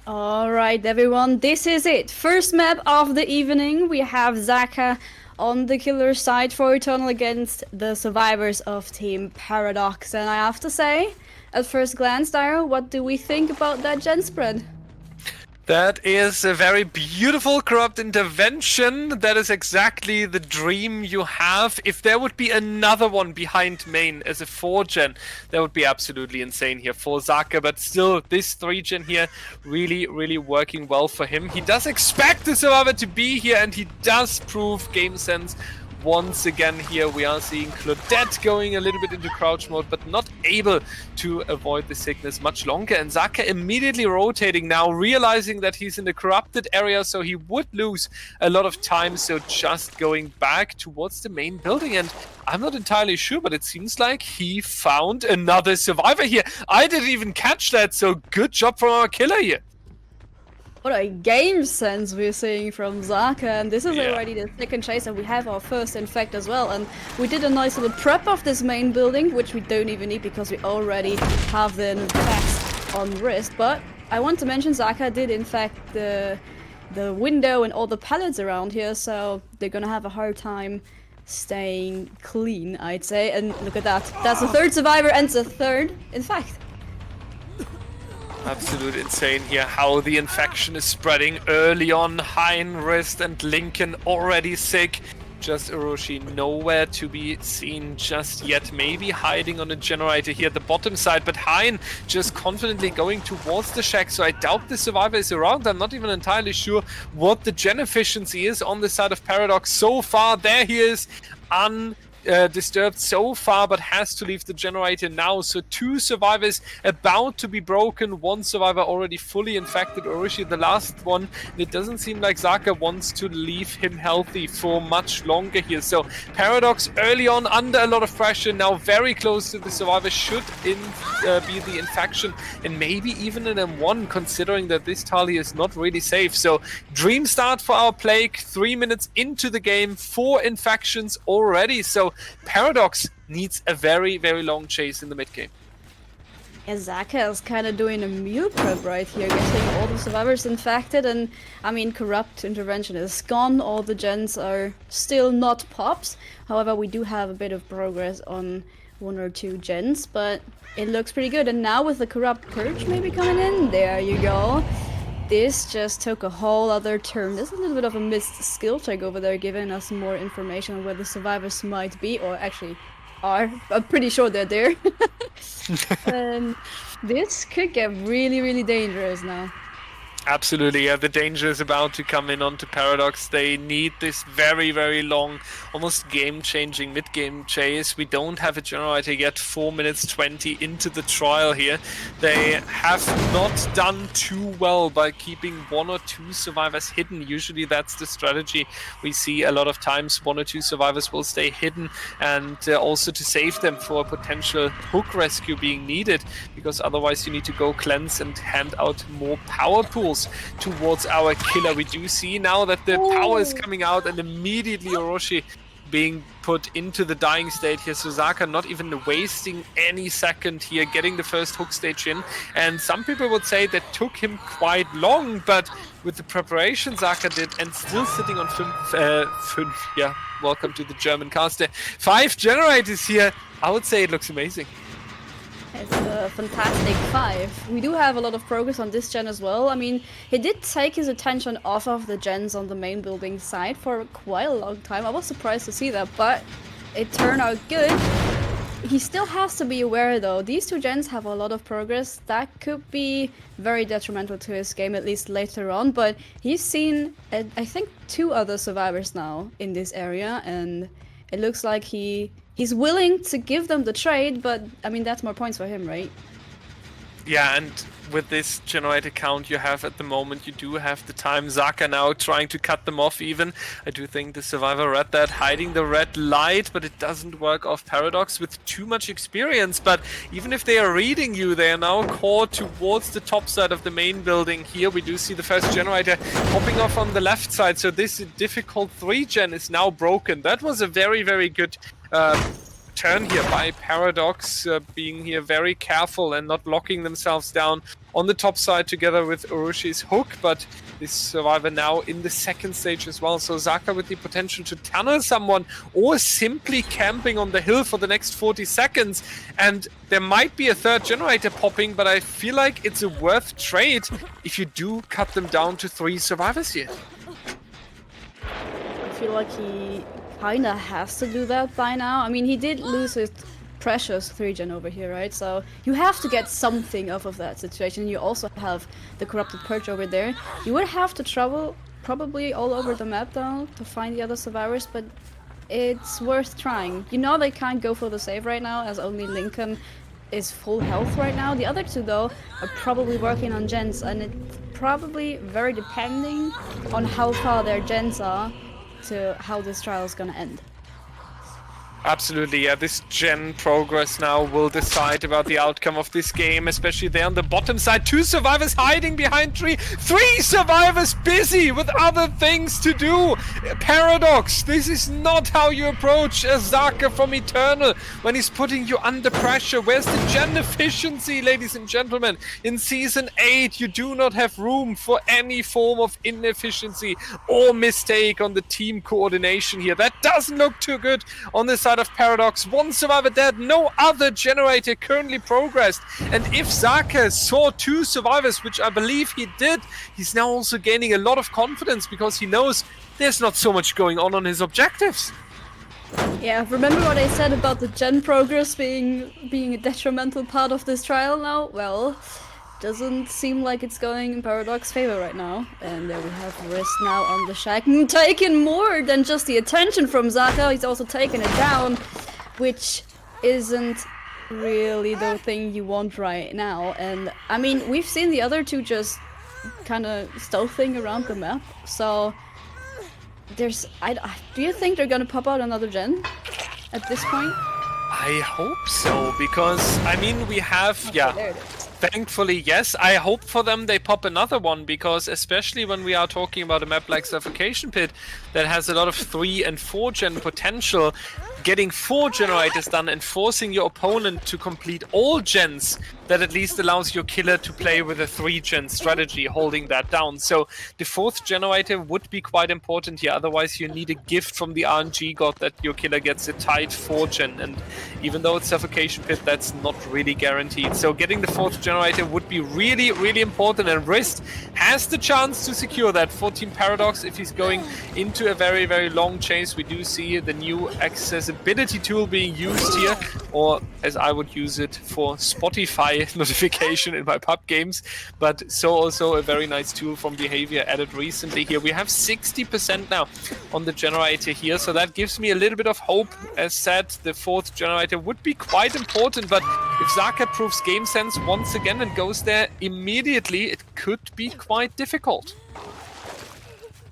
Alright everyone, this is it. First map of the evening. We have Zaka on the killer side for Eternal against the survivors of Team Paradox. And I have to say, at first glance, Dyro, what do we think about that gen spread? That is a very beautiful corrupt intervention. That is exactly the dream you have. If there would be another one behind main as a 4-gen, that would be absolutely insane here for Zaka. But still, this 3-gen here really working well for him. He does expect the survivor to be here, and he does prove game sense. Once again here we are seeing Claudette going a little bit into crouch mode, but not able to avoid the sickness much longer. And Zaka immediately rotating now, realizing that he's in the corrupted area, so he would lose a lot of time. So just going back towards the main building. And I'm not entirely sure, but it seems like he found another survivor here. I didn't even catch that, so good job from our killer here. What a game sense we're seeing from Zaka, and this is already the second chase, and we have our first infect as well. And we did a nice little prep of this main building, which we don't even need because we already have the infects on wrist. But I want to mention Zaka did infect the window and all the pallets around here, so they're gonna have a hard time staying clean, I'd say. And look at that, that's the third survivor and the third infect. Absolute insane here how the infection is spreading early on. Hein, Wrist and Lincoln already sick. Just Orochi nowhere to be seen just yet. Maybe hiding on a generator here at the bottom side, but Hein just confidently going towards the shack, so I doubt the survivor is around. I'm not even entirely sure what the gen efficiency is on the side of Paradox. So far, there he is, disturbed so far, but has to leave the generator now. So 2 survivors about to be broken, 1 survivor already fully infected, Orochi the last one. It doesn't seem like Zaka wants to leave him healthy for much longer here. So Paradox early on under a lot of pressure, now very close to the survivor, should be the infection, and maybe even an M1, considering that this tally is not really safe. So dream start for our Plague, 3 minutes into the game, 4 infections already. So Paradox needs a very long chase in the mid game. Yeah, Zaka is kind of doing a meal prep right here, getting all the survivors infected, and I mean, corrupt intervention is gone, all the gens are still not pops. However, we do have a bit of progress on 1 or 2 gens, but it looks pretty good. And now with the corrupt purge maybe coming in, there you go. This just took a whole other turn. There's a little bit of a missed skill check over there, giving us more information on where the survivors might be, or actually are. I'm pretty sure they're there. And this could get really dangerous now. Absolutely, yeah, the danger is about to come in onto Paradox. They need this very long, almost game-changing mid-game chase. We don't have a generator yet, 4 minutes 20 into the trial here. They have not done too well by keeping 1 or 2 survivors hidden. Usually that's the strategy we see a lot of times. 1 or 2 survivors will stay hidden, and also to save them for a potential hook rescue being needed, because otherwise you need to go cleanse and hand out more power pools towards our killer. We do see now that the power is coming out, and immediately Orochi being put into the dying state here. So Zaka not even wasting any second here, getting the first hook stage in. And some people would say that took him quite long, but with the preparation Zaka did, and still sitting on 5, yeah, welcome to the German caster, 5 generators here, I would say it looks amazing. It's a fantastic 5. We do have a lot of progress on this gen as well. I mean, he did take his attention off of the gens on the main building side for quite a long time. I was surprised to see that, but it turned out good. He still has to be aware though, these 2 gens have a lot of progress that could be very detrimental to his game, at least later on. But he's seen, I think, 2 other survivors now in this area, and it looks like he's willing to give them the trade, but I mean, that's more points for him, right? Yeah, and with this generator count you have at the moment, you do have the time. Zaka now trying to cut them off even. I do think the survivor read that, hiding the red light, but it doesn't work off Paradox with too much experience. But even if they are reading you, they are now caught towards the top side of the main building. Here we do see the first generator popping off on the left side, so this difficult 3-gen is now broken. That was a very good turn here by Paradox, being here very careful and not locking themselves down on the top side together with Urushi's hook, but this survivor now in the second stage as well. So Zaka with the potential to tunnel someone or simply camping on the hill for the next 40 seconds. And there might be a third generator popping, but I feel like it's a worth trade if you do cut them down to 3 survivors here. I feel like he kinda has to do that by now. I mean, he did lose his precious 3-gen over here, right? So you have to get something off of that situation. You also have the corrupted perch over there. You would have to travel probably all over the map though to find the other survivors, but it's worth trying. You know they can't go for the save right now as only Lincoln is full health right now. The other two though are probably working on gens, and it's probably very depending on how far their gens are to how this trial is gonna end. Absolutely, yeah, this gen progress now will decide about the outcome of this game, especially there on the bottom side. 2 survivors hiding behind 3 survivors busy with other things to do. Paradox, this is not how you approach a Zaka from Eternal when he's putting you under pressure. Where's the gen efficiency, ladies and gentlemen? In Season 8, you do not have room for any form of inefficiency or mistake on the team coordination here. That doesn't look too good on the side of Paradox. 1 survivor dead, no other generator currently progressed. And if Zaka saw 2 survivors, which I believe he did, he's now also gaining a lot of confidence because he knows there's not so much going on his objectives. Yeah, remember what I said about the gen progress being a detrimental part of this trial now? Well, doesn't seem like it's going in Paradox's favor right now. And there we have Wrist now on the shack, taking more than just the attention from Zaka. He's also taking it down, which isn't really the thing you want right now. And I mean, we've seen the other two just kind of stealthing around the map. So there's, do you think they're gonna pop out another gen at this point? I hope so, because I mean we have, yeah. There it is. Thankfully, yes. I hope for them they pop another one, because especially when we are talking about a map like Suffocation Pit that has a lot of 3 and 4 gen potential, getting 4 generators done and forcing your opponent to complete all gens, that at least allows your killer to play with a 3 gen strategy, holding that down. So the 4th generator would be quite important here, otherwise you need a gift from the RNG god that your killer gets a tight 4 gen, and even though it's Suffocation Pit, that's not really guaranteed. So getting the 4th generator would be really, really important, and Wrist has the chance to secure that for Team Paradox if he's going into a very, very long chase. We do see the new accessibility tool being used here, or as I would use it for Spotify notification in my pub games, but so also a very nice tool from Behavior added recently here. We have 60% now on the generator here, so that gives me a little bit of hope. As said, the 4th generator would be quite important, but if Zaka proves game sense once again and goes there immediately, it could be quite difficult.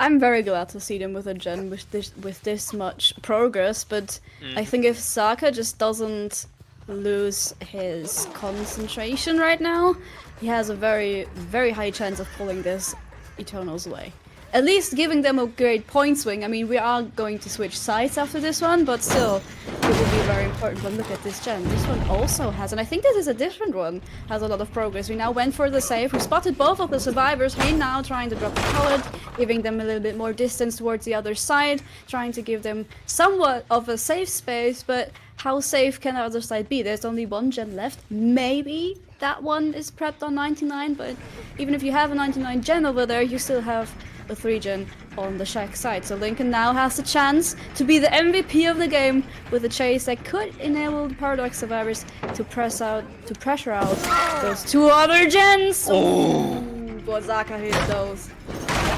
I'm very glad to see them with a gen with this much progress, but I think if Zaka just doesn't lose his concentration right now, he has a very, very high chance of pulling this Eternals away. At least giving them a great point swing. I mean, we are going to switch sides after this one, but still, it will be very important. But look at this gen. This one also has, and I think this is a different one, has a lot of progress. We now went for the save. We spotted both of the survivors. Hey, now trying to drop the pallet, giving them a little bit more distance towards the other side, trying to give them somewhat of a safe space, but how safe can the other side be? There's only 1 gen left. Maybe that one is prepped on 99, but even if you have a 99 gen over there, you still have a 3 gen on the shack side. So Lincoln now has a chance to be the MVP of the game with a chase that could enable the Paradox survivors to pressure out those 2 other gens. Oh, but Zaka hit those.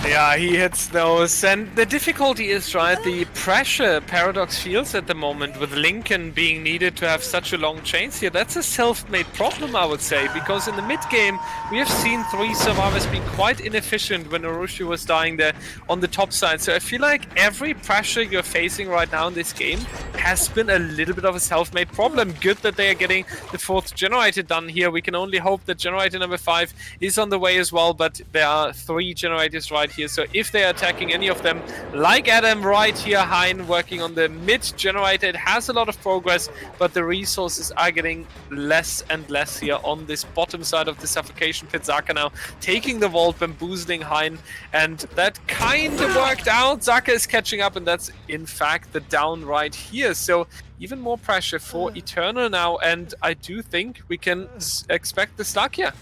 Yeah, he hits those, and the difficulty is, right, the pressure Paradox feels at the moment with Lincoln being needed to have such a long chase here. That's a self-made problem, I would say, because in the mid-game we have seen 3 survivors being quite inefficient when Urushi was dying there on the top side. So I feel like every pressure you're facing right now in this game has been a little bit of a self-made problem. Good that they are getting the 4th generator done here. We can only hope that generator number 5 is on the way as well, but there are 3 generators right side here. So if they are attacking any of them, like Adam right here, Hein working on the mid generator, it has a lot of progress, but the resources are getting less and less here on this bottom side of the suffocation pit. Zaka now taking the vault, bamboozling Hein, and that kind of worked out. Zaka is catching up, and that's in fact the down right here. So even more pressure for Eternal now, and I do think we can expect the slug here.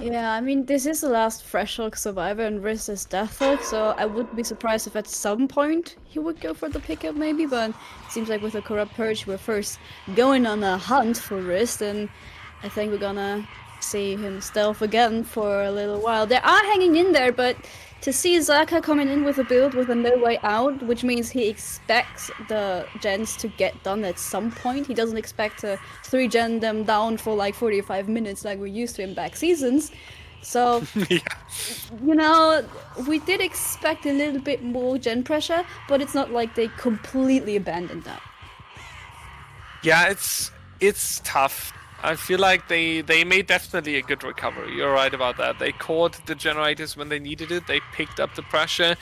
Yeah, I mean, this is the last Threshold survivor and Riz is Deathlock, so I wouldn't be surprised if at some point he would go for the pickup maybe, but it seems like with the Corrupt Purge we're first going on a hunt for Riz, and I think we're gonna see him stealth again for a little while. They are hanging in there, but to see Zaka coming in with a build with a no way out, which means he expects the gens to get done at some point. He doesn't expect to 3-gen them down for like 45 minutes like we're used to in back seasons. So, Yeah. you know, we did expect a little bit more gen pressure, but it's not like they completely abandoned that. Yeah, it's tough. I feel like they made definitely a good recovery. You're right about that. They caught the generators when they needed it. They picked up the pressure.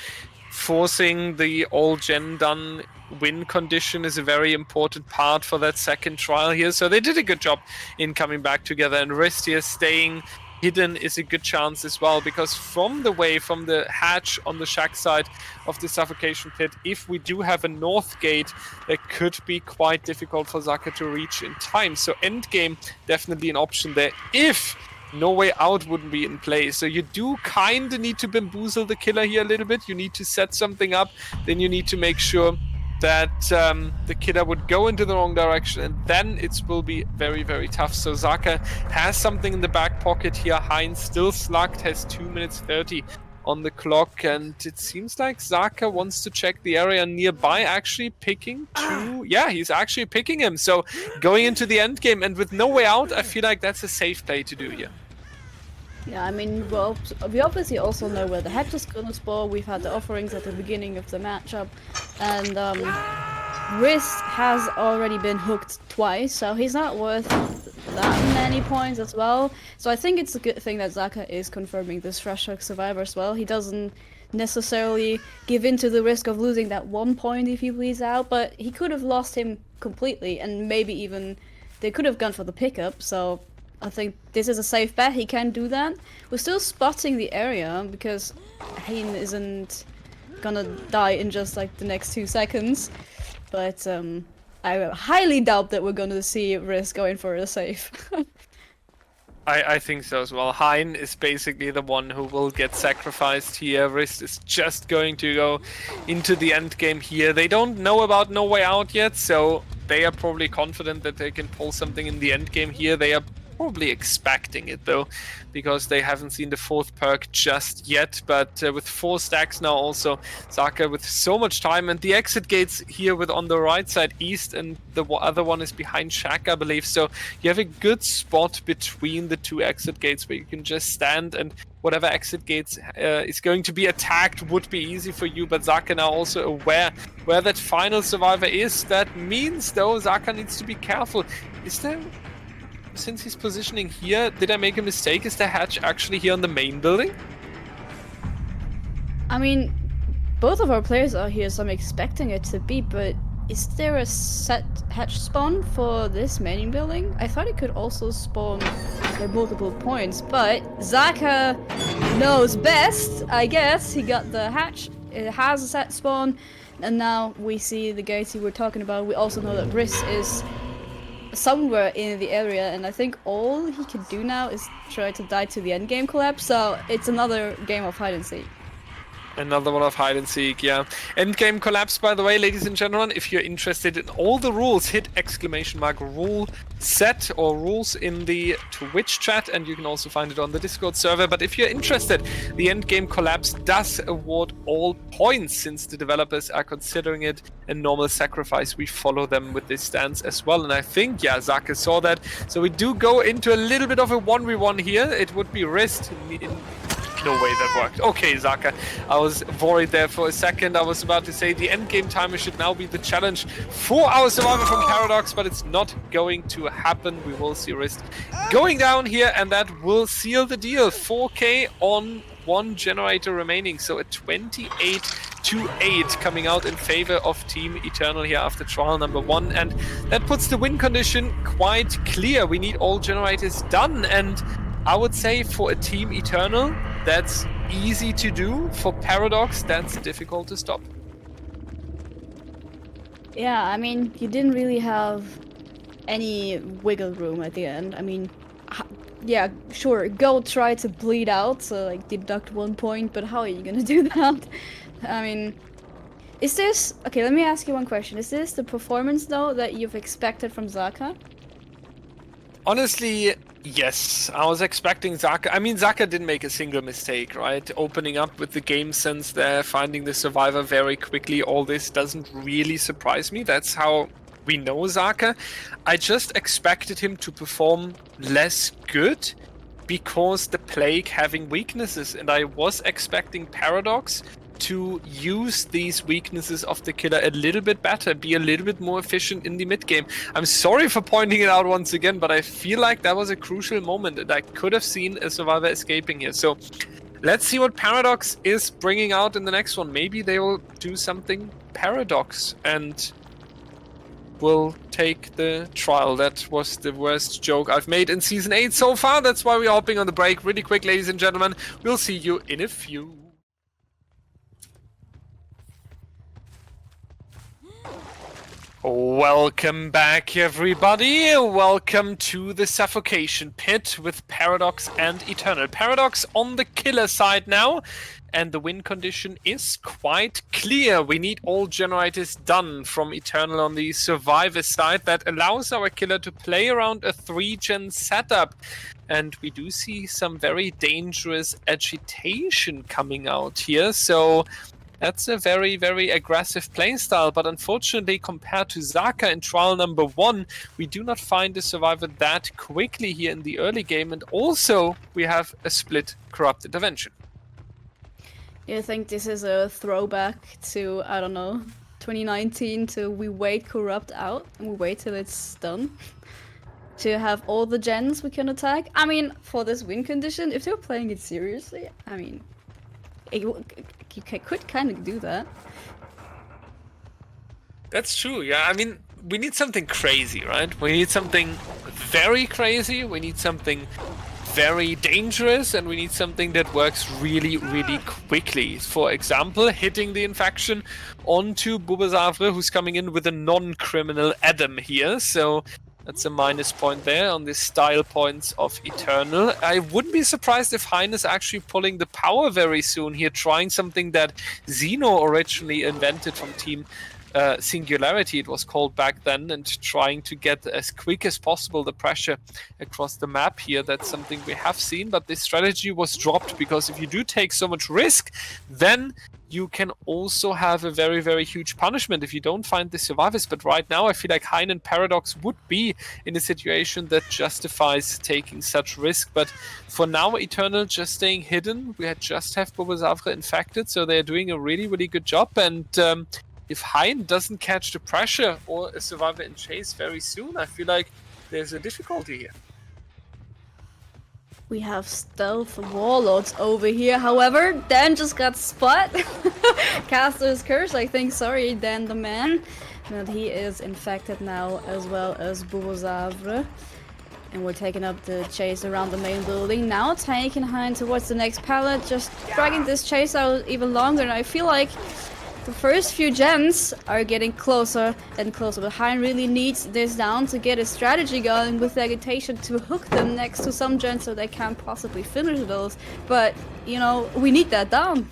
Forcing the all gen done win condition is a very important part for that second trial here. So they did a good job in coming back together. And Rist here staying hidden is a good chance as well, because from the hatch on the shack side of the suffocation pit, if we do have a north gate, that could be quite difficult for Zaka to reach in time. So endgame definitely an option there if no way out wouldn't be in play. So you do kind of need to bamboozle the killer here a little bit. You need to set something up, then you need to make sure that the killer would go into the wrong direction, and then it will be very, very tough. So Zaka has something in the back pocket here. Heinz still slugged, has 2 minutes 30 on the clock, and it seems like Zaka wants to check the area nearby, actually picking two. Yeah, he's actually picking him. So going into the end game and with no way out, I feel like that's a safe play to do here. Yeah, I mean, well, we obviously also know where the hatch is gonna spawn. We've had the offerings at the beginning of the matchup, and Riz has already been hooked twice, so he's not worth that many points as well. So I think it's a good thing that Zaka is confirming this Threshold survivor as well. He doesn't necessarily give in to the risk of losing that 1 point if he bleeds out, but he could have lost him completely, and maybe even they could have gone for the pickup. So I think this is a safe bet. He can do that. We're still spotting the area because Hein isn't gonna die in just like the next 2 seconds. But I highly doubt that we're gonna see Riz going for a safe. I think so as well. Hein is basically the one who will get sacrificed here. Riz is just going to go into the end game here. They don't know about No Way Out yet, so they are probably confident that they can pull something in the end game here. They are probably expecting it though, because they haven't seen the 4th perk just yet. But with 4 stacks now also, Zaka with so much time, and the exit gates here with on the right side east, and the other one is behind Shack, I believe. So you have a good spot between the 2 exit gates where you can just stand, and whatever exit gates is going to be attacked would be easy for you. But Zaka now also aware where that final survivor is. That means though Zaka needs to be careful. Is there... Since he's positioning here, did I make a mistake? Is the hatch actually here on the main building? I mean, both of our players are here, so I'm expecting it to be, but is there a set hatch spawn for this main building? I thought it could also spawn at multiple points, but Zaka knows best, I guess. He got the hatch, it has a set spawn, and now we see the gates we were talking about. We also know that Riz is somewhere in the area, and I think all he can do now is try to die to the endgame collapse, so it's another game of hide and seek. Another one of hide and seek, yeah. Endgame collapse, by the way, ladies and gentlemen. If you're interested in all the rules, hit !rule set or rules in the Twitch chat, and you can also find it on the Discord server. But if you're interested, the endgame collapse does award all points. Since the developers are considering it a normal sacrifice, we follow them with this stance as well. And I think, yeah, Zaka saw that. So we do go into a little bit of a 1v1 here. It would be Rist in no way that worked. Okay, Zaka, I was worried there for a second. I was about to say the endgame timer should now be the challenge for our survivor from Paradox, but it's not going to happen. We will see Rist going down here, and that will seal the deal. 4K on one generator remaining. So a 28-8 coming out in favor of Team Eternal here after trial number 1. And that puts the win condition quite clear. We need all generators done. And I would say for a Team Eternal, that's easy to do. For Paradox, that's difficult to stop. Yeah, I mean, you didn't really have any wiggle room at the end. I mean, yeah, sure, go try to bleed out, so like deduct 1 point, but how are you gonna do that? I mean, is this... Okay, let me ask you one question. Is this the performance, though, that you've expected from Zaka? Honestly, yes. I was expecting Zaka. I mean, Zaka didn't make a single mistake, right? Opening up with the game sense there, finding the survivor very quickly, all this doesn't really surprise me. That's how we know Zaka. I just expected him to perform less good because the Plague having weaknesses, and I was expecting Paradox to use these weaknesses of the killer a little bit better, be a little bit more efficient in the mid game. I'm sorry for pointing it out once again, but I feel like that was a crucial moment and I could have seen a survivor escaping here. So let's see what Paradox is bringing out in the next one. Maybe they will do something Paradox and will take the trial. That was the worst joke I've made in Season 8 so far. That's why we're hopping on the break really quick, ladies and gentlemen. We'll see you in a few. Welcome back, everybody. Welcome to the Suffocation Pit with Paradox and Eternal. Paradox on the killer side now, and the win condition is quite clear. We need all generators done from Eternal on the survivor side. That allows our killer to play around a 3-gen setup. And we do see some very dangerous agitation coming out here. So that's a very, very aggressive playstyle, but unfortunately, compared to Zaka in trial number 1, we do not find the survivor that quickly here in the early game, and also we have a split corrupt intervention. You think this is a throwback to, I don't know, 2019, to we wait corrupt out and we wait till it's done? To have all the gens we can attack? I mean, for this win condition, if they're playing it seriously, I mean, you could kind of do that. That's true, yeah. I mean, we need something crazy, right? We need something very crazy, we need something very dangerous, and we need something that works really, really quickly. For example, hitting the infection onto BlueberryYum, who's coming in with a non-criminal Adam here, so that's a minus point there on the style points of Eternal. I wouldn't be surprised if Hein is actually pulling the power very soon here, trying something that Xeno originally invented from Team Singularity, it was called back then, and trying to get as quick as possible the pressure across the map here. That's something we have seen, but this strategy was dropped because if you do take so much risk, then you can also have a very, very huge punishment if you don't find the survivors. But right now, I feel like Hein and Paradox would be in a situation that justifies taking such risk. But for now, Eternal just staying hidden. We just have BlueberryYum infected, so they're doing a really, really good job. And if Hein doesn't catch the pressure or a survivor in chase very soon, I feel like there's a difficulty here. We have stealth warlords over here. However, Dan just got spot. Caster's curse, I think. Sorry, Dan the man. But he is infected now, as well as BlueberryYum. And we're taking up the chase around the main building. Now taking Hein towards the next pallet, just dragging this chase out even longer. And I feel like the first few gens are getting closer and closer, but Hein really needs this down to get his strategy going with the agitation to hook them next to some gens so they can't possibly finish those. But, you know, we need that down.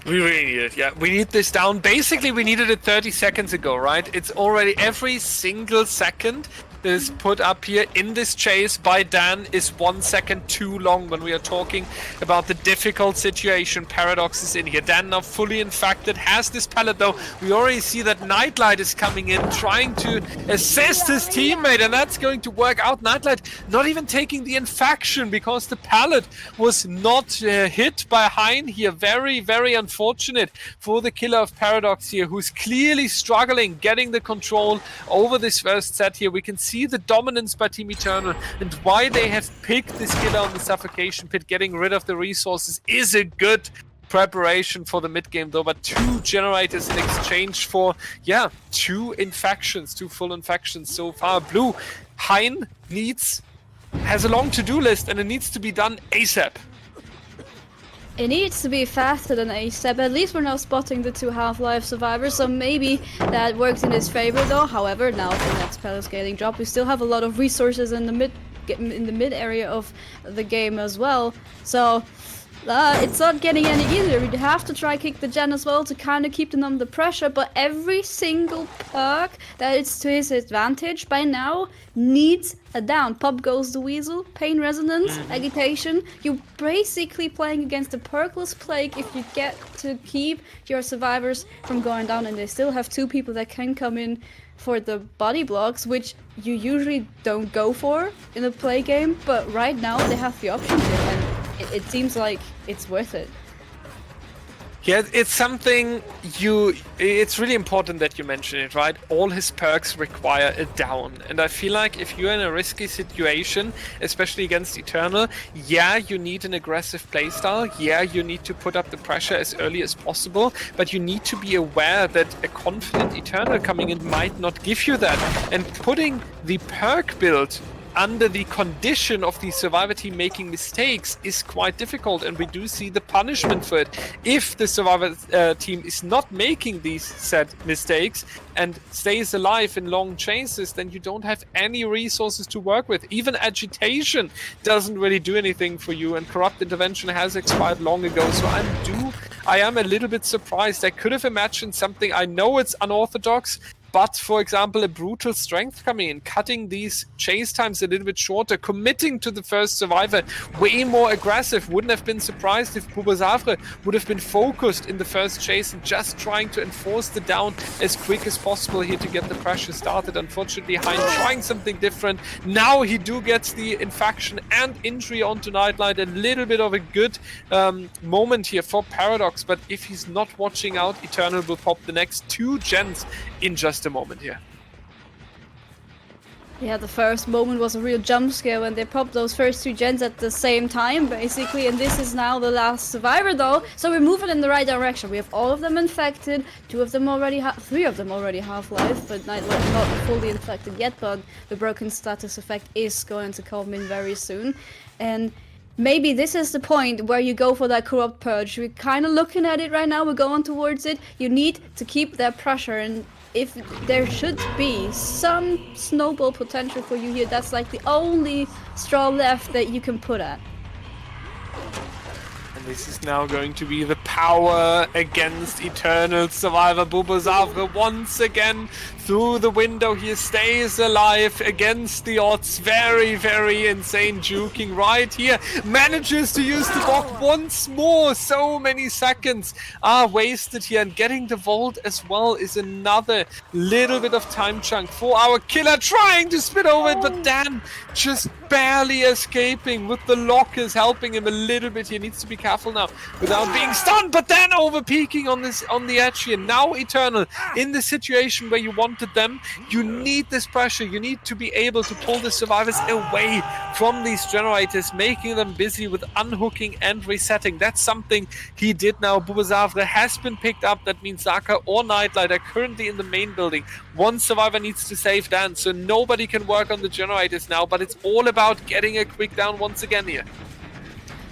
We really need it, yeah. We need this down. Basically, we needed it 30 seconds ago, right? It's already every single second that is put up here in this chase by Dan is 1 second too long when we are talking about the difficult situation Paradox is in here. Dan now fully infected, has this pallet though. We already see that Nightlight is coming in, trying to assist his teammate, and that's going to work out. Nightlight not even taking the infection because the pallet was not hit by Hein here. Very, very unfortunate for the killer of Paradox here, who's clearly struggling getting the control over this first set here. We can see see the dominance by Team Eternal, and why they have picked this killer on the Suffocation Pit. Getting rid of the resources is a good preparation for the mid game though, but 2 generators in exchange for, yeah, 2 infections, 2 full infections so far. Blue, Hein has a long to-do list, and it needs to be done ASAP. It needs to be faster than ASAP. At least we're now spotting the 2 Half-Life survivors, so maybe that works in his favor though. However, now the next peloscaling drop, we still have a lot of resources in the mid area of the game as well. So it's not getting any easier. We have to try kick the gen as well to kind of keep them under pressure, but every single perk that is to his advantage by now needs a down. Pop goes the Weasel, Pain Resonance, Agitation. You're basically playing against a perkless Plague if you get to keep your survivors from going down, and they still have 2 people that can come in for the body blocks, which you usually don't go for in a Plague game, but right now they have the option to, and it seems like it's worth it. Yeah, it's something it's really important that you mention it, right? All his perks require a down. And I feel like if you're in a risky situation, especially against Eternal, yeah, you need an aggressive playstyle. Yeah, you need to put up the pressure as early as possible, but you need to be aware that a confident Eternal coming in might not give you that. And putting the perk build under the condition of the survivor team making mistakes is quite difficult, and we do see the punishment for it. If the survivor team is not making these said mistakes and stays alive in long chases, then you don't have any resources to work with. Even agitation doesn't really do anything for you, and corrupt intervention has expired long ago. So I am a little bit surprised. I could have imagined something. I know it's unorthodox, but, for example, a brutal strength coming in, cutting these chase times a little bit shorter, committing to the first survivor, way more aggressive. Wouldn't have been surprised if BlueberryYum would have been focused in the first chase and just trying to enforce the down as quick as possible here to get the pressure started. Unfortunately, Hein trying something different. Now he gets the infection and injury onto Nightlight. A little bit of a good moment here for Paradox, but if he's not watching out, Eternal will pop the next 2 gens in just a moment here. Yeah, the first moment was a real jump scare when they popped those first 2 gens at the same time, basically, and this is now the last survivor though, so we're moving in the right direction. We have all of them infected, 3 of them already Half-Life, but not fully infected yet, but the broken status effect is going to come in very soon. And maybe this is the point where you go for that corrupt purge. We're kind of looking at it right now, we're going towards it. You need to keep that pressure, and if there should be some snowball potential for you here, that's like the only straw left that you can put at. And this is now going to be the power against Eternal survivor. BlueberryYum once again through the window. He stays alive against the odds. Very, very insane juking right here. Manages to use the block once more. So many seconds are wasted here. And getting the vault as well is another little bit of time chunk for our killer. Trying to spit over it, but Dan just barely escaping with the lockers helping him a little bit. He needs to be careful now without being stunned, but then over peaking on the edge here. Now Eternal in the situation where you wanted them. You need this pressure. You need to be able to pull the survivors away from these generators, making them busy with unhooking and resetting. That's something he did now. BlueberryYum has been picked up. That means Zaka or Nightlight are currently in the main building. One survivor needs to save Dan, so nobody can work on the generators now, but it's all about getting a quick down once again here.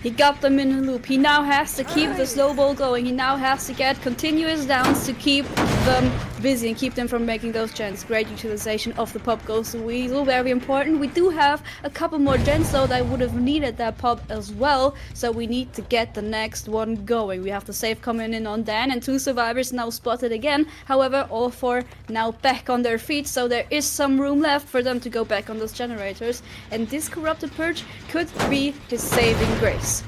He got them in a loop. He now has to keep the snowball going. He now has to get continuous downs to keep them busy and keep them from making those gens. Great utilization of the pop goes to Weasel. Very important. We do have a couple more gens though that would have needed that pop as well. So we need to get the next one going. We have the save coming in on Dan, and 2 survivors now spotted again. However, all 4 now back on their feet. So there is some room left for them to go back on those generators. And this corrupted purge could be his saving grace.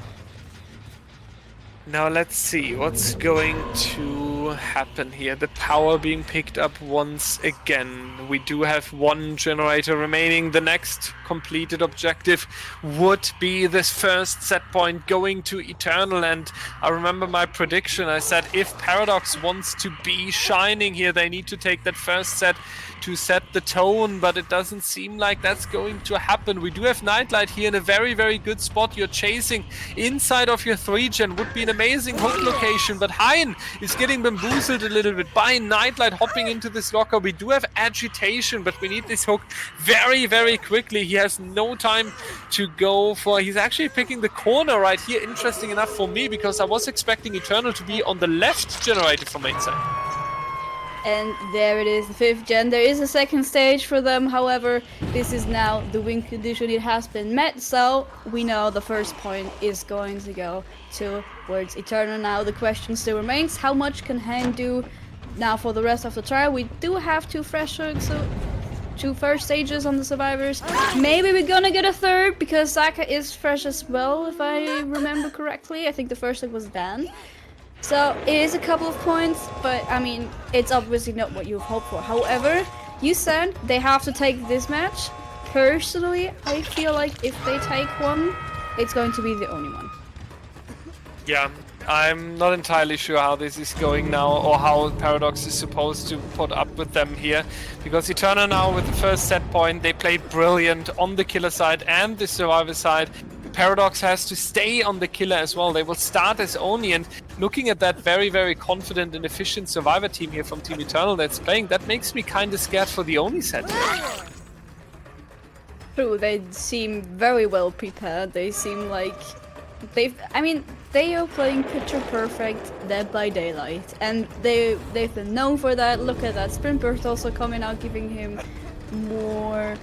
Now let's see what's going to happen here? The power being picked up once again. We do have one generator remaining. The next completed objective would be this first set point going to Eternal. And I remember my prediction. I said if Paradox wants to be shining here, they need to take that first set to set the tone, but it doesn't seem like that's going to happen. We do have Nightlight here in a very, very good spot. You're chasing inside of your 3-gen, would be an amazing hook location, but Hein is getting bamboozled a little bit by Nightlight hopping into this locker. We do have agitation, but we need this hook very, very quickly. He has no time to go for... He's actually picking the corner right here. Interesting enough for me, because I was expecting Eternal to be on the left generator from main side. And there it is, the 5th gen. There is a second stage for them, however, this is now the win condition. It has been met, so we know the first point is going to go towards Eternal. Now the question still remains, how much can Hen do now for the rest of the trial? We do have 2 fresh hooks, so 2 first stages on the survivors. Maybe we're gonna get a third, because Saka is fresh as well, if I remember correctly. I think the first hook was Dan. So it is a couple of points, but I mean, it's obviously not what you've hoped for. However, you said they have to take this match. Personally, I feel like if they take one, it's going to be the only one. Yeah, I'm not entirely sure how this is going now, or how Paradox is supposed to put up with them here. Because Eternal now with the first set point, they played brilliant on the killer side and the survivor side. Paradox has to stay on the killer as well. They will start as Oni, and looking at that very, very confident and efficient survivor team here from Team Eternal that's playing, that makes me kind of scared for the Oni set. True, they seem very well prepared. They seem like they are playing picture perfect Dead by Daylight, and they've been known for that. Look at that, Sprint Burst also coming out, giving him more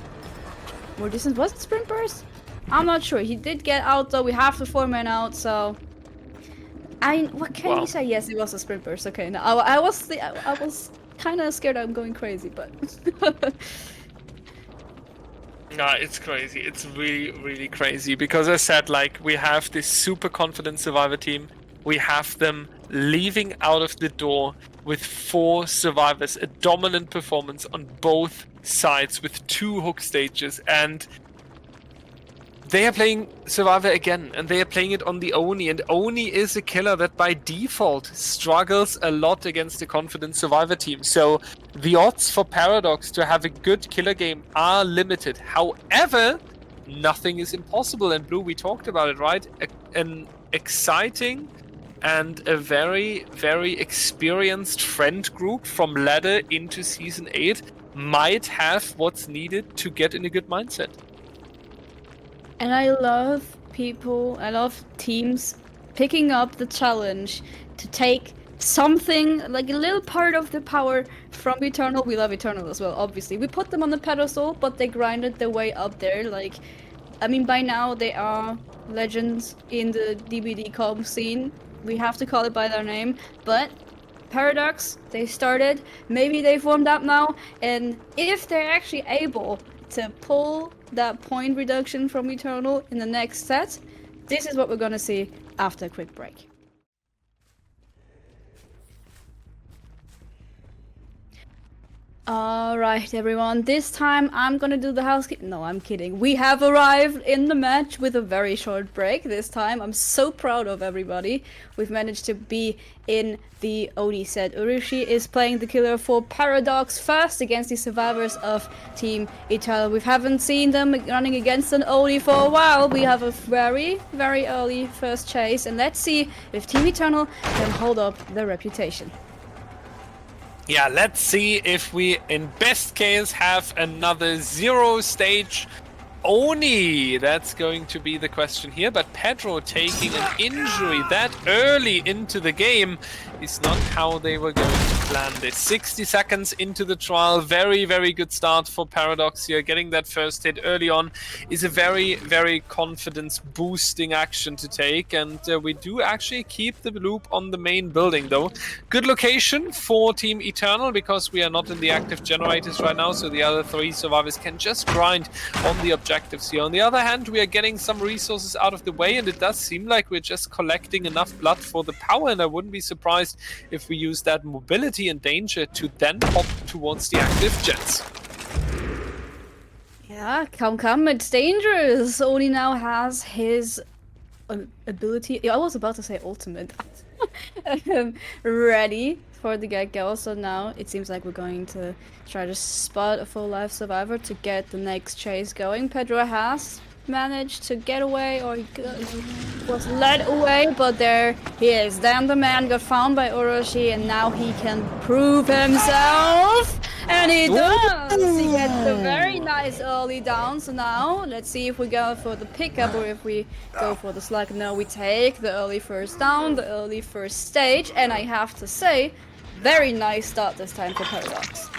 distance. Was it Sprint Burst? I'm not sure. He did get out though. We have the 4-man out, so what can you say? Yes, it was a Sprint Burst. Okay, no, I was kind of scared I'm going crazy, but Nah, it's crazy. It's really, really crazy, because I said, like, we have this super confident survivor team. We have them leaving out of the door with 4 survivors, a dominant performance on both sides with 2 hook stages, and they are playing Survivor again, and they are playing it on the Oni, and Oni is a killer that by default struggles a lot against the confident Survivor team. So the odds for Paradox to have a good killer game are limited. However, nothing is impossible, and Blue, we talked about it, right? An exciting and a very, very experienced friend group from ladder into Season 8 might have what's needed to get in a good mindset. And I love teams picking up the challenge to take something, like a little part of the power from Eternal. We love Eternal as well, obviously. We put them on the pedestal, but they grinded their way up there. Like, I mean, by now they are legends in the DBD comp scene. We have to call it by their name, but Paradox, they started, maybe they've warmed up now, and if they're actually able to pull that point reduction from Eternal in the next set, this is what we're gonna see after a quick break. Alright everyone, this time I'm gonna do the housekeeping. No, I'm kidding. We have arrived in the match with a very short break this time. I'm so proud of everybody. We've managed to be in the Oni set. Urushi is playing the killer for Paradox first against the survivors of Team Eternal. We haven't seen them running against an Oni for a while. We have a very, very early first chase, and let's see if Team Eternal can hold up their reputation. Yeah, let's see if we, in best case, have another 0-stage Oni. That's going to be the question here. But Pedro taking an injury that early into the game is not how they were going to plan this. 60 seconds into the trial, very, very good start for Paradox here. Getting that first hit early on is a very, very confidence-boosting action to take, and we do actually keep the loop on the main building, though. Good location for Team Eternal, because we are not in the active generators right now, so the other 3 survivors can just grind on the objectives here. On the other hand, we are getting some resources out of the way, and it does seem like we're just collecting enough blood for the power, and I wouldn't be surprised if we use that mobility and danger to then pop towards the active jets. Yeah, come, it's dangerous. Oni now has his ability. I was about to say ultimate. Ready for the get-go. So now it seems like we're going to try to spot a full life survivor to get the next chase going. Pedro has managed to get away, or he was led away, but there he is. Then the man got found by Orochi, and now he can prove himself, and he does. He gets a very nice early down. So now let's see if we go for the pickup or if we go for the slug. No, we take the early first down, the early first stage, and I have to say, very nice start this time for Paradox.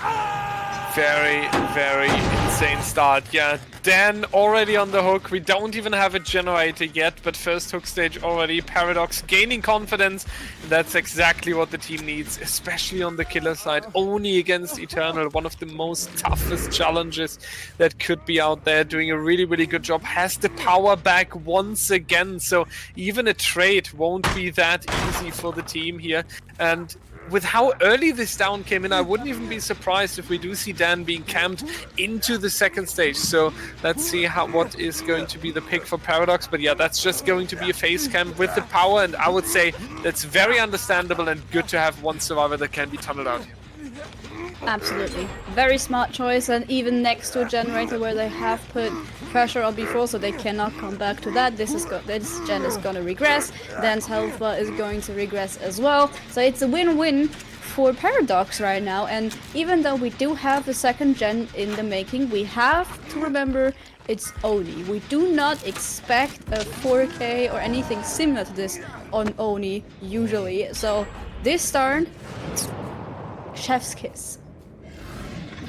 Very, very insane start. Yeah, Dan already on the hook. We don't even have a generator yet, but first hook stage already. Paradox gaining confidence. That's exactly what the team needs, especially on the killer side. Oni against Eternal, one of the most toughest challenges that could be out there. Doing a really, really good job. Has the power back once again, so even a trade won't be that easy for the team here. And with how early this down came in, I wouldn't even be surprised if we do see Dan being camped into the second stage. So let's see what is going to be the pick for Paradox. But yeah, that's just going to be a face camp with the power, and I would say that's very understandable and good to have one survivor that can be tunneled out here. Absolutely. Very smart choice, and even next to a generator where they have put pressure on before, so they cannot come back to that. This gen is gonna regress, Dan's health bar is going to regress as well. So it's a win-win for Paradox right now, and even though we do have a second gen in the making, we have to remember it's Oni. We do not expect a 4K or anything similar to this on Oni usually. So this start, chef's kiss.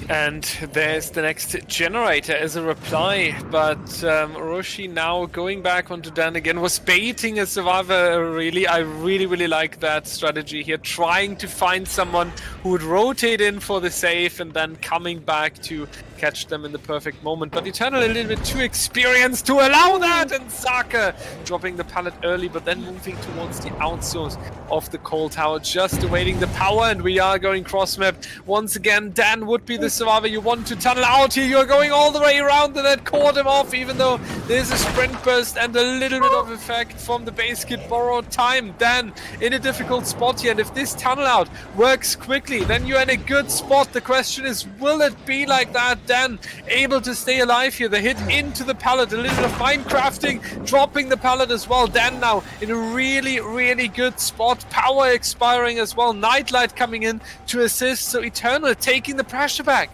And there's the next generator as a reply, but Orochi now going back onto Dan again, was baiting a survivor, really. I really like that strategy here, trying to find someone who would rotate in for the save and then coming back to catch them in the perfect moment. But Eternal a little bit too experienced to allow that, and Saka dropping the pallet early, but then moving towards the outsource of the coal tower, just awaiting the power, and we are going cross map. Once again, Dan would be the survivor you want to tunnel out here. You're going all the way around, and that caught him off, even though there's a sprint burst and a little bit of effect from the base kit borrowed time. Dan in a difficult spot here, and if this tunnel out works quickly, then you're in a good spot. The question is, will it be like that? Dan able to stay alive here. The hit into the pallet, a little bit of minecrafting, dropping the pallet as well. Dan now in a really good spot. Power expiring as well. Nightlight coming in to assist, so Eternal taking the pressure back.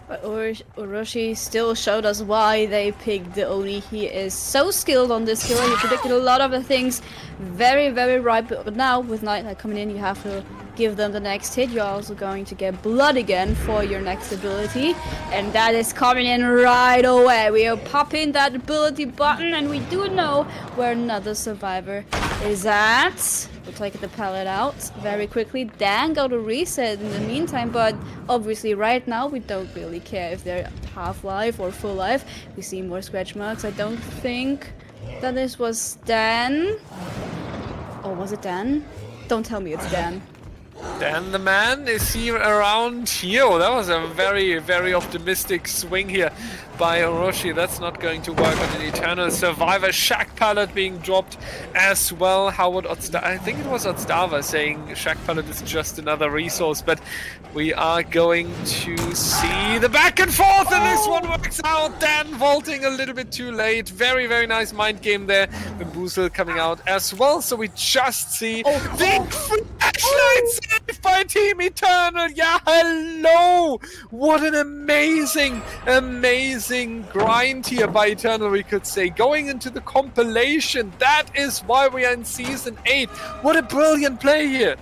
But Orochi still showed us why they picked the Oni. He is so skilled on this killer. He predicted a lot of the things very right. But now with Nightlight coming in, you have to give them the next hit. You're also going to get blood again for your next ability, and that is coming in right away. We are popping that ability button, and we do know where another survivor is at. We'll take the pallet out very quickly. Dan got a reset in the meantime, but obviously right now we don't really care if they're half life or full life. We see more scratch marks. I don't think that this was Dan. Or was it Dan? Don't tell me it's Dan. Dan the man, is he around here? Oh, that was a very optimistic swing here by Orochi. That's not going to work on an Eternal survivor. Shack pallet being dropped as well. How would I think it was Odstava saying Shack pallet is just another resource, but we are going to see the back and forth, and this one works out. Dan vaulting a little bit too late. Very nice mind game there. Bamboozle coming out as well, so we just see big flashlight save by Team Eternal. Yeah, hello! What an amazing grind here by Eternal, we could say. Going into the compilation, that is why we are in Season 8. What a brilliant play here.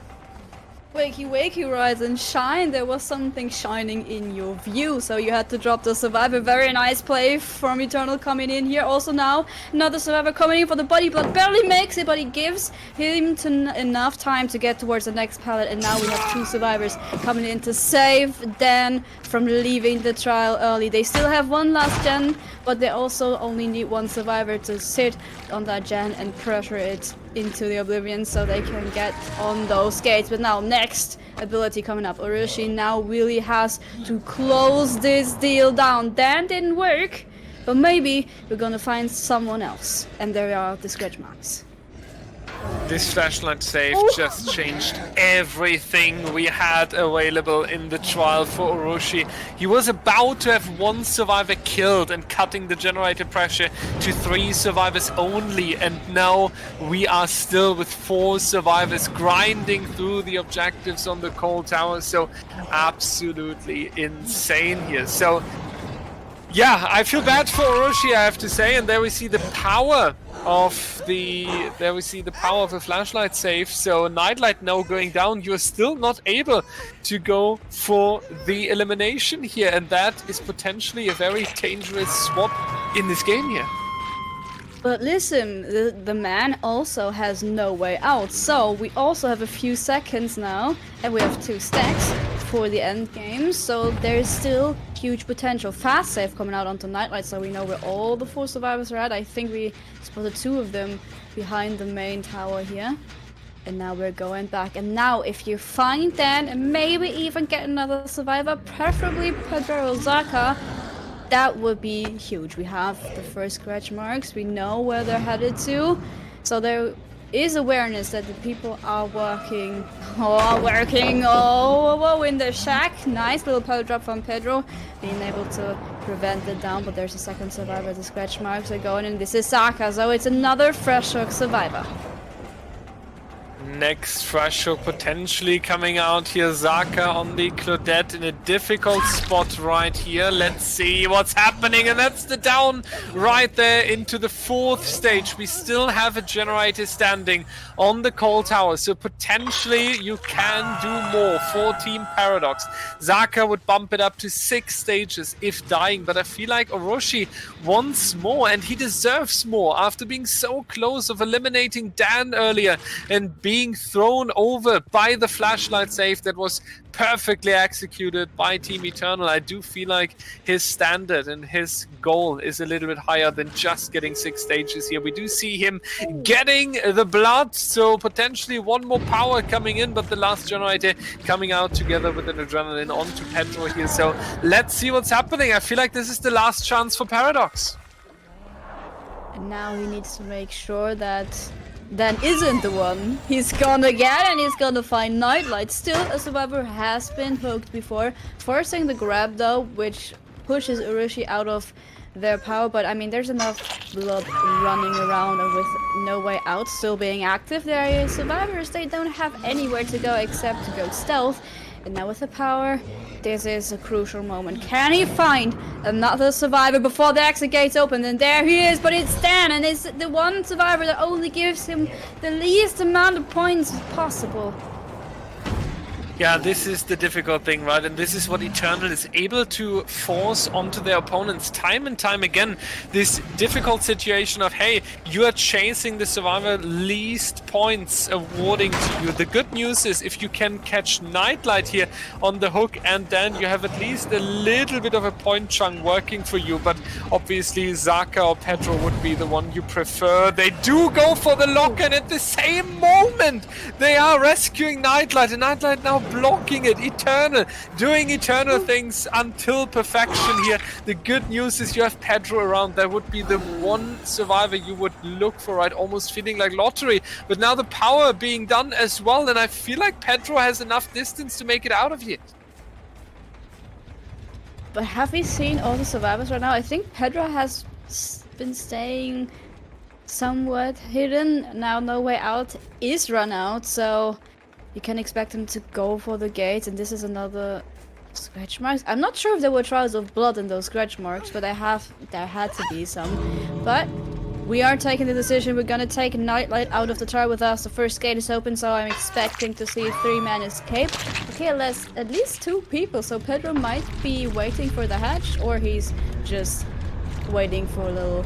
Wakey, wakey, rise and shine. There was something shining in your view, so you had to drop the survivor. Very nice play from Eternal coming in here. Also now, another survivor coming in for the body block. Barely makes it, but he gives him enough time to get towards the next pallet. And now we have two survivors coming in to save Dan from leaving the trial early. They still have one last gen, but they also only need one survivor to sit on that gen and pressure it into the oblivion so they can get on those gates. But now next ability coming up, Orochi now really has to close this deal down. Dan didn't work, but maybe we're gonna find someone else. And there are the scratch marks. This flashlight save just changed everything we had available in the trial for Orochi. He was about to have one survivor killed and cutting the generator pressure to 3 survivors only, and now we are still with 4 survivors grinding through the objectives on the cold tower. So absolutely insane here. So yeah, I feel bad for Orochi, I have to say, and there we see the power of the flashlight save. So Nightlight now going down, you're still not able to go for the elimination here, and that is potentially a very dangerous swap in this game here. But listen, the man also has no way out, so we also have a few seconds now, and we have 2 stacks for the end game, so there's still huge potential. Fast save coming out onto Nightlight, so we know where all the 4 survivors are at. I think we spotted 2 of them behind the main tower here. And now we're going back. And now if you find Dan and maybe even get another survivor, preferably Pedro or Zaka, that would be huge. We have the first scratch marks, we know where they're headed to, so there is awareness that the people are working in the shack. Nice little power drop from Pedro, being able to prevent the down, but there's a second survivor. The scratch marks are going, and this is Saka, so it's another fresh hook survivor. Next fresh hook potentially coming out here. Zaka on the Claudette in a difficult spot right here. Let's see what's happening, and that's the down right there into the 4th stage. We still have a generator standing on the cold tower, so potentially you can do more for Team Paradox. Zaka would bump it up to 6 stages if dying, but I feel like Orochi wants more, and he deserves more after being so close of eliminating Dan earlier and being thrown over by the flashlight save that was perfectly executed by Team Eternal. I do feel like his standard and his goal is a little bit higher than just getting 6 stages here. We do see him getting the blood, so potentially one more power coming in, but the last generator coming out together with an adrenaline onto Pedro here. So let's see what's happening. I feel like this is the last chance for Paradox. And now he needs to make sure that Dan isn't the one he's gonna get, and he's gonna find Nightlight. Still, a survivor has been hooked before, forcing the grab though, which pushes Orochi out of their power. But I mean, there's enough blood running around, and with no way out still being active, there are survivors, they don't have anywhere to go except to go stealth. And now with the power, this is a crucial moment. Can he find another survivor before the exit gates open? And there he is, but it's Dan, and it's the one survivor that only gives him the least amount of points possible. Yeah, this is the difficult thing, right? And this is what Eternal is able to force onto their opponents time and time again. This difficult situation of, hey, you are chasing the survivor, least points awarding to you. The good news is if you can catch Nightlight here on the hook, and then you have at least a little bit of a point chunk working for you. But obviously Zaka or Pedro would be the one you prefer. They do go for the lock, and at the same moment they are rescuing Nightlight, and Nightlight now blocking it. Eternal doing Eternal things until perfection here. The good news is you have Pedro around. That would be the one survivor you would look for, right? Almost feeling like lottery. But now the power being done as well, and I feel like Pedro has enough distance to make it out of here. But have we seen all the survivors right now? I think Pedro has been staying somewhat hidden. Now No Way Out is run out, so you can expect him to go for the gates, and this is another scratch marks. I'm not sure if there were trials of blood in those scratch marks, but there had to be some. But we are taking the decision. We're gonna take Nightlight out of the tower with us. The first gate is open, so I'm expecting to see 3-man escape. Okay, at least 2 people. So Pedro might be waiting for the hatch, or he's just waiting for a little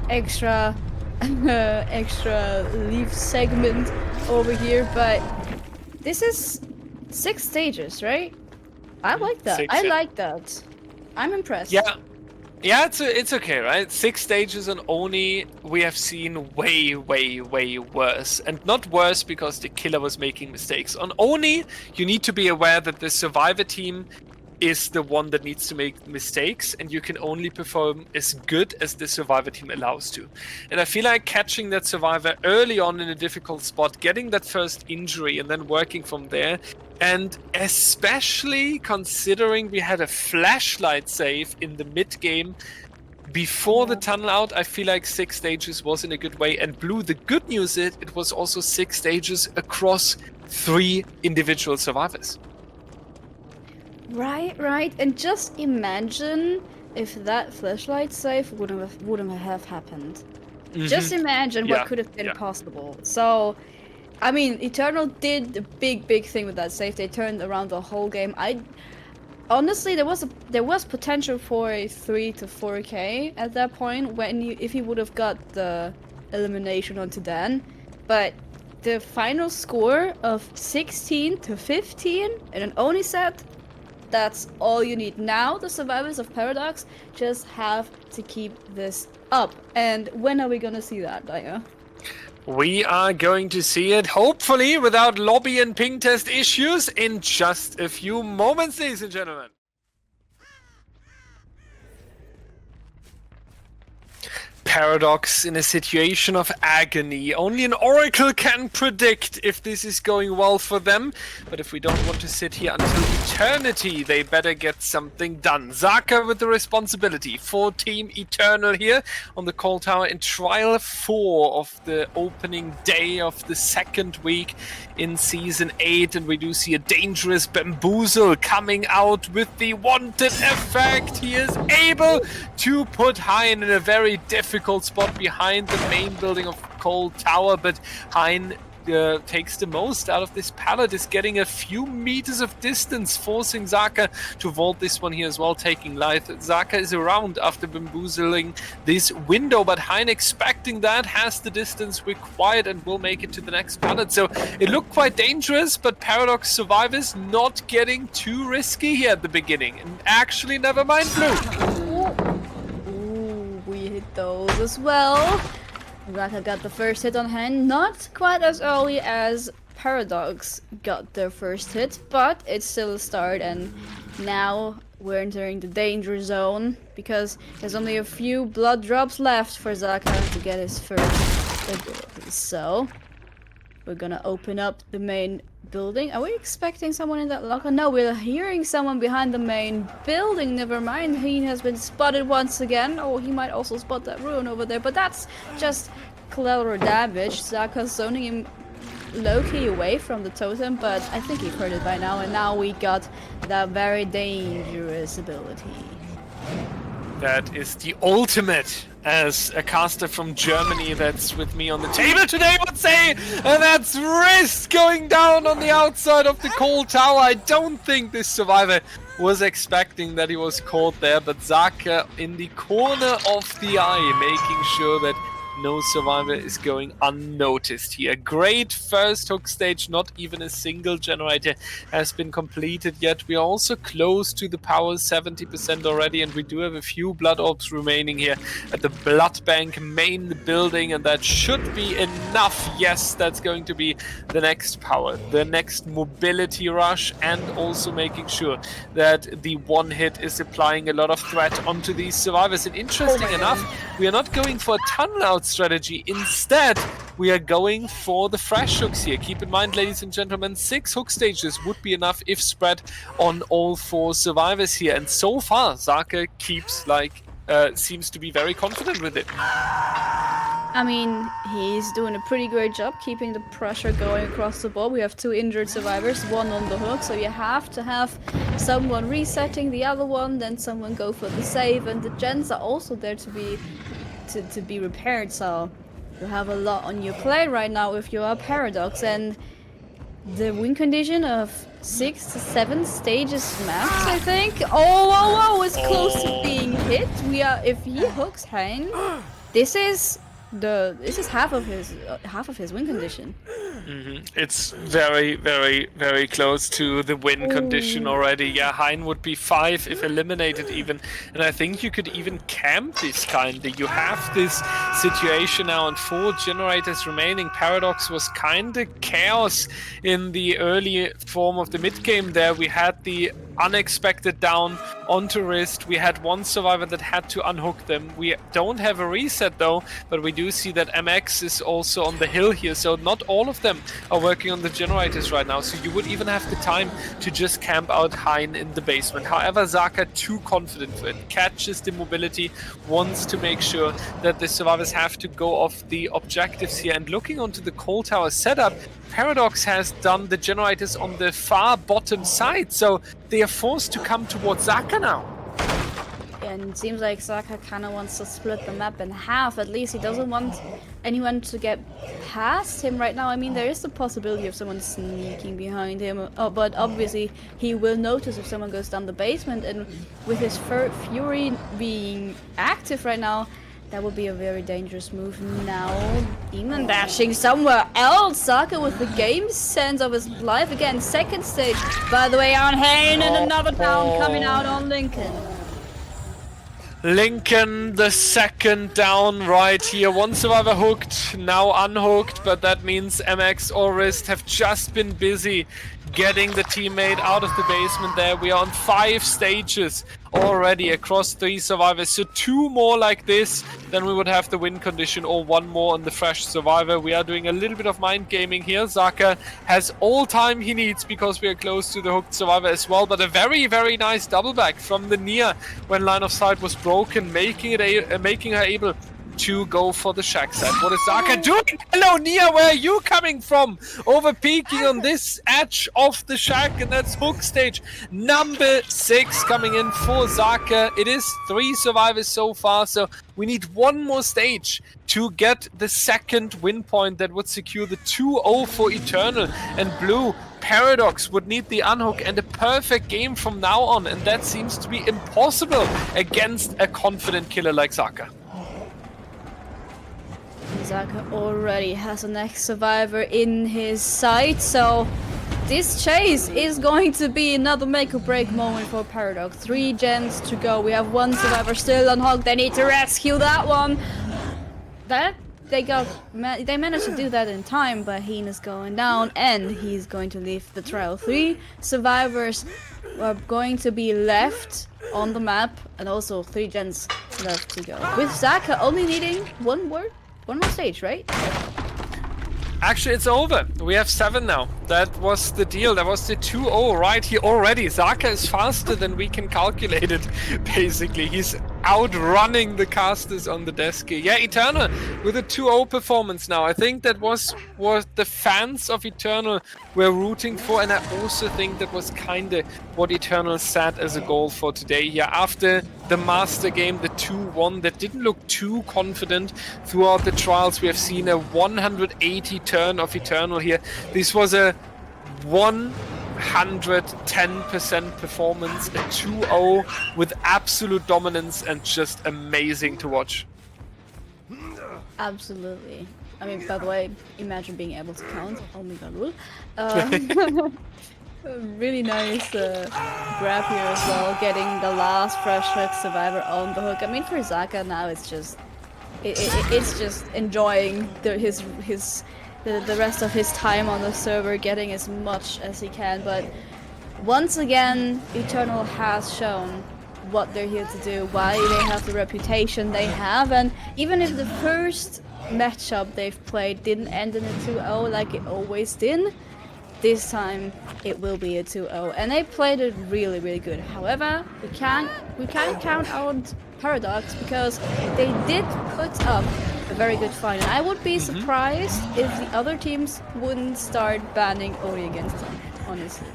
extra extra leaf segment over here. But this is 6 stages, right? I like that. 6, I yeah. like that. I'm impressed. Yeah. Yeah, it's okay, right? 6 stages on Oni, we have seen way worse. And not worse because the killer was making mistakes. On Oni, you need to be aware that the survivor team is the one that needs to make mistakes, and you can only perform as good as the survivor team allows to. And I feel like catching that survivor early on in a difficult spot, getting that first injury, and then working from there, and especially considering we had a flashlight save in the mid game before the tunnel out, I feel like 6 stages was in a good way. And Blue, the good news is it was also 6 stages across 3 individual survivors. Right. And just imagine if that flashlight save wouldn't have happened. Just imagine what could have been possible. So, I mean, Eternal did the big thing with that save. They turned around the whole game. Honestly, there was potential for a 3 to 4K at that point if he would have got the elimination onto Dan, but the final score of 16 to 15 in an Oni set. That's all you need. Now the survivors of Paradox just have to keep this up. And when are we gonna see that, Daya? We are going to see it, hopefully, without lobby and ping test issues in just a few moments, ladies and gentlemen. Paradox in a situation of agony. Only an oracle can predict if this is going well for them. But if we don't want to sit here until eternity, they better get something done. Zaka with the responsibility for Team Eternal here on the call tower in trial 4 of the opening day of the 2nd week in Season 8. And we do see a dangerous Bamboozle coming out with the wanted effect. He is able to put Hein in a very difficult spot behind the main building of Cold Tower, but Hein takes the most out of this pallet, is getting a few meters of distance, forcing Zaka to vault this one here as well, taking life. Zaka is around after bamboozling this window, but Hein, expecting that, has the distance required and will make it to the next pallet. So it looked quite dangerous, but Paradox survivors not getting too risky here at the beginning. And actually, never mind Blue. We hit those as well. Zaka got the first hit on Hen, not quite as early as Paradox got their first hit, but it's still a start, and now we're entering the danger zone because there's only a few blood drops left for Zaka to get his first ability. So we're gonna open up the main building. Are we expecting someone in that locker? No, we're hearing someone behind the main building. Never mind, he has been spotted once again. Oh, he might also spot that ruin over there, but that's just collateral damage. Zaka's zoning him low-key away from the totem, but I think he heard it by now, and now we got that very dangerous ability. That is the ultimate, as a caster from Germany that's with me on the table today would say, and that's Wrist going down on the outside of the Cold Tower. I don't think this survivor was expecting that he was caught there, but Zaka in the corner of the eye, making sure that no survivor is going unnoticed here. Great first hook stage, not even a single generator has been completed yet. We are also close to the power, 70% already, and we do have a few blood orbs remaining here at the blood bank main building, and that should be enough. Yes, that's going to be the next power, the next mobility rush, and also making sure that the one hit is applying a lot of threat onto these survivors. And interesting enough, we are not going for a tunnel out strategy. Instead, we are going for the fresh hooks here. Keep in mind, ladies and gentlemen, 6 hook stages would be enough if spread on all 4 survivors here. And so far, Zaka keeps seems to be very confident with it. I mean, he's doing a pretty great job keeping the pressure going across the board. We have 2 injured survivors, 1 on the hook, so you have to have someone resetting the other one, then someone go for the save, and the gens are also there to be to be repaired. So you have a lot on your plate right now if you are Paradox, and the win condition of 6 to 7 stages max, I think. Oh, it's close to being hit. If he hooks Hein, this is half of his win condition. It's very, very, very close to the win condition already. Yeah, Hein would be 5 if eliminated even. And I think you could even camp this kindly. You have this situation now on 4 generators remaining. Paradox was kind of chaos in the early form of the mid game there. We had the unexpected down onto wrist. We had one survivor that had to unhook them. We don't have a reset though, but we do see that MX is also on the hill here, so not all of them are working on the generators right now, so you would even have the time to just camp out Hein in the basement. However, Zaka too confident for it, catches the mobility, wants to make sure that the survivors have to go off the objectives here. And looking onto the coal tower setup, Paradox has done the generators on the far bottom side, so they are forced to come towards Zaka now. And it seems like Zaka kind of wants to split the map in half. At least he doesn't want anyone to get past him right now. I mean, there is the possibility of someone sneaking behind him, but obviously he will notice if someone goes down the basement, and with his Fury being active right now, that would be a very dangerous move. Now, Demon dashing somewhere else. Zaka with the game sense of his life again. Second stage, by the way, on Hein, and another down coming out on Lincoln. Lincoln, the second down right here. One survivor hooked, now unhooked, but that means MX or Wrist have just been busy getting the teammate out of the basement there. We are on 5 stages already across 3 survivors, so 2 more like this, then we would have the win condition, or 1 more on the fresh survivor. We are doing a little bit of mind gaming here. Zaka has all time he needs because we are close to the hooked survivor as well, but a very, very nice double back from the Nia when line of sight was broken, making her able to go for the shack side. What is Zaka doing? Hello, Nia, where are you coming from? Over peeking on this edge of the shack, and that's hook stage number 6 coming in for Zaka. It is 3 survivors so far, so we need 1 more stage to get the second win point that would secure the 2-0 for Eternal. And Blue, Paradox would need the unhook and a perfect game from now on, and that seems to be impossible against a confident killer like Zaka. Zaka already has the next survivor in his sight, so this chase is going to be another make or break moment for Paradox. 3 gens to go. We have 1 survivor still unhooked. They need to rescue that one. They managed to do that in time, but Hein is going down and he's going to leave the trial. 3 survivors are going to be left on the map, and also 3 gens left to go. With Zaka only needing one more stage, right? Actually, it's over. We have 7 now. That was the deal. That was the 2-0 right here already. Zaka is faster than we can calculate it, basically. He's outrunning the casters on the desk here. Yeah, Eternal with a 2-0 performance now. I think that was what the fans of Eternal were rooting for, and I also think that was kind of what Eternal set as a goal for today. Yeah, after the master game, the 2-1 that didn't look too confident throughout the trials, we have seen a 180 turn of Eternal here. This was a 110% performance, a 2-0 with absolute dominance and just amazing to watch. Absolutely. I mean, by the way, imagine being able to count. Oh my god, rule. Really nice grab here as well, getting the last fresh hook survivor on the hook. I mean, for Zaka now, it's just enjoying the rest of his time on the server, getting as much as he can. But once again, Eternal has shown what they're here to do, why they have the reputation they have, and even if the first matchup they've played didn't end in a 2-0 like it always did, this time it will be a 2-0, and they played it really, really good. However, we can't count out Paradox because they did put up a very good fight, and I would be surprised if the other teams wouldn't start banning Oni against them, honestly.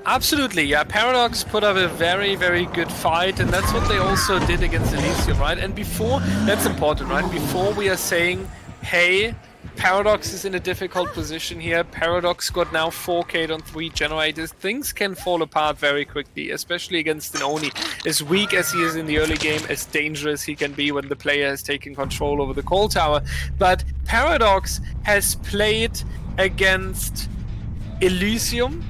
Absolutely, yeah. Paradox put up a very, very good fight, and that's what they also did against Elysium, right? And before, that's important, right? Before we are saying, hey, Paradox is in a difficult position here. Paradox got now 4K'd on 3 generators. Things can fall apart very quickly, especially against an Oni. As weak as he is in the early game, as dangerous he can be when the player has taken control over the call tower. But Paradox has played against Elysium,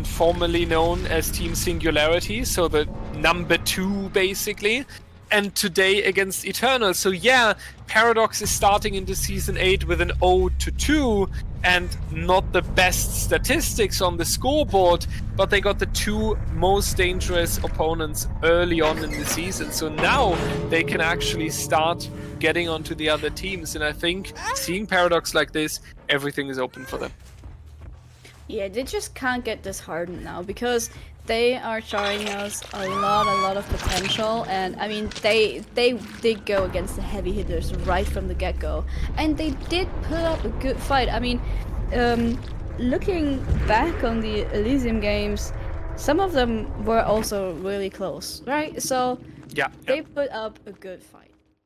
formerly known as Team Singularity, so the number 2 basically, and today against Eternal. So yeah, Paradox is starting into Season 8 with an 0-2 and not the best statistics on the scoreboard, but they got the 2 most dangerous opponents early on in the season. So now they can actually start getting onto the other teams, and I think seeing Paradox like this, everything is open for them. Yeah, they just can't get disheartened now because they are showing us a lot of potential, and I mean they did go against the heavy hitters right from the get-go, and they did put up a good fight. I mean, looking back on the Elysium games, some of them were also really close, right? So Yeah. they put up a good fight.